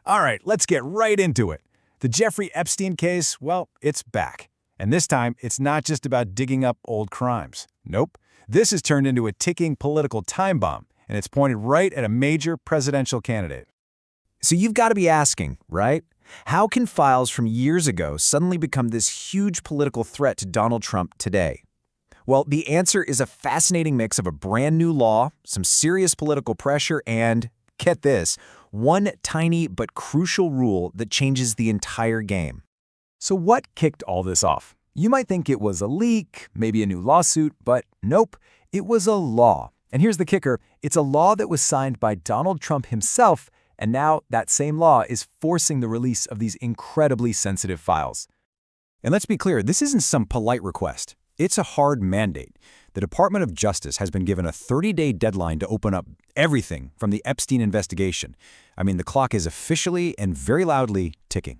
All right, let's get right into it. The Jeffrey Epstein case, well, it's back. And this time, it's not just about digging up old crimes. Nope. This has turned into a ticking political time bomb, and it's pointed right at a major presidential candidate. So you've got to be asking, right? How can files from years ago suddenly become this huge political threat to Donald Trump today? Well, the answer is a fascinating mix of a brand new law, some serious political pressure, and, get this, one tiny but crucial rule that changes the entire game. So what kicked all this off? You might think it was a leak, maybe a new lawsuit, but nope, it was a law. And here's the kicker, it's a law that was signed by Donald Trump himself, and now that same law is forcing the release of these incredibly sensitive files. And let's be clear, this isn't some polite request. It's a hard mandate. The Department of Justice has been given a 30-day deadline to open up everything from the Epstein investigation. I mean, the clock is officially and very loudly ticking.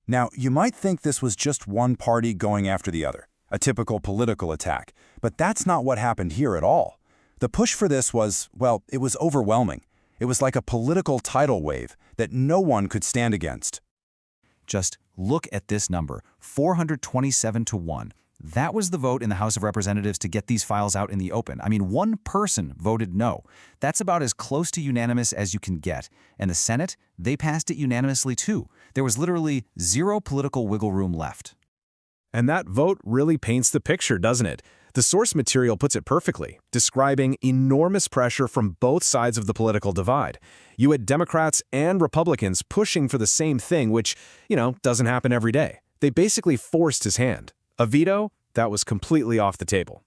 Now, you might think this was just one party going after the other, a typical political attack, but that's not what happened here at all. The push for this was, well, it was overwhelming. It was like a political tidal wave that no one could stand against. Just look at this number, 427 to 1. That was the vote in the House of Representatives to get these files out in the open. I mean, one person voted no. That's about as close to unanimous as you can get. And the Senate, they passed it unanimously too. There was literally zero political wiggle room left. And that vote really paints the picture, doesn't it? The source material puts it perfectly, describing enormous pressure from both sides of the political divide. You had Democrats and Republicans pushing for the same thing, which, doesn't happen every day. They basically forced his hand. A veto, that was completely off the table.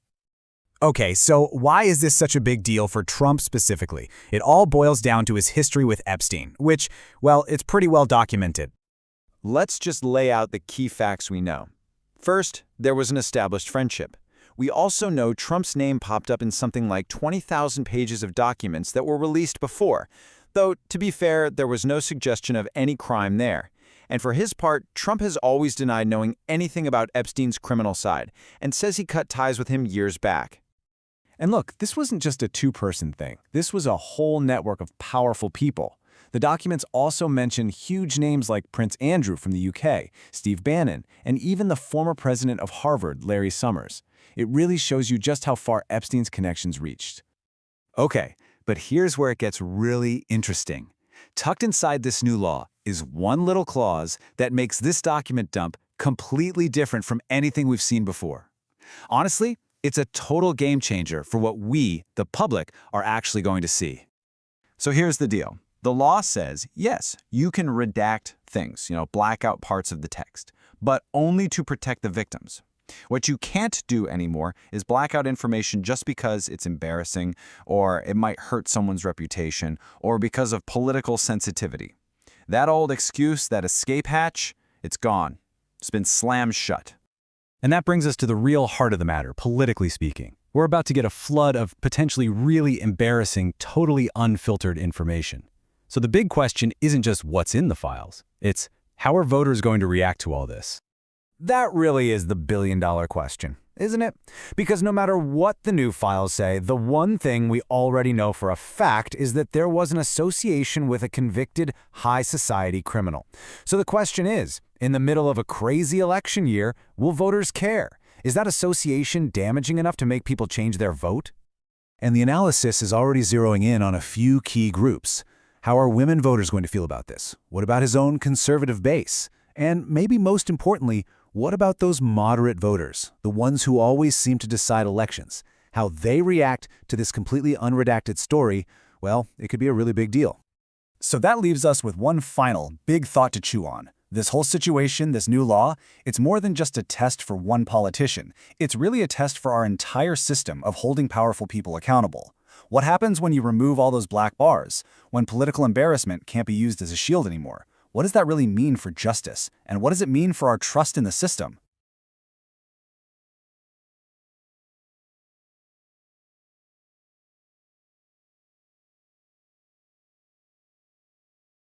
Okay, so why is this such a big deal for Trump specifically? It all boils down to his history with Epstein, which, well, it's pretty well documented. Let's just lay out the key facts we know. First, there was an established friendship. We also know Trump's name popped up in something like 20,000 pages of documents that were released before, though, to be fair, there was no suggestion of any crime there. And for his part, Trump has always denied knowing anything about Epstein's criminal side and says he cut ties with him years back. And look, this wasn't just a two-person thing. This was a whole network of powerful people. The documents also mention huge names like Prince Andrew from the UK, Steve Bannon, and even the former president of Harvard, Larry Summers. It really shows you just how far Epstein's connections reached. Okay, but here's where it gets really interesting. Tucked inside this new law is one little clause that makes this document dump completely different from anything we've seen before. Honestly, it's a total game changer for what we, the public, are actually going to see. So here's the deal. The law says, yes, you can redact things, black out parts of the text, but only to protect the victims. What you can't do anymore is black out information just because it's embarrassing, or it might hurt someone's reputation, or because of political sensitivity. That old excuse, that escape hatch, it's gone. It's been slammed shut. And that brings us to the real heart of the matter, politically speaking. We're about to get a flood of potentially really embarrassing, totally unfiltered information. So the big question isn't just what's in the files. It's how are voters going to react to all this? That really is the billion-dollar question, isn't it? Because no matter what the new files say, the one thing we already know for a fact is that there was an association with a convicted high society criminal. So the question is, in the middle of a crazy election year, will voters care? Is that association damaging enough to make people change their vote? And the analysis is already zeroing in on a few key groups. How are women voters going to feel about this? What about his own conservative base? And maybe most importantly, what about those moderate voters, the ones who always seem to decide elections? How they react to this completely unredacted story, well, it could be a really big deal. So that leaves us with one final big thought to chew on. This whole situation, this new law, it's more than just a test for one politician. It's really a test for our entire system of holding powerful people accountable. What happens when you remove all those black bars? When political embarrassment can't be used as a shield anymore? What does that really mean for justice? And what does it mean for our trust in the system?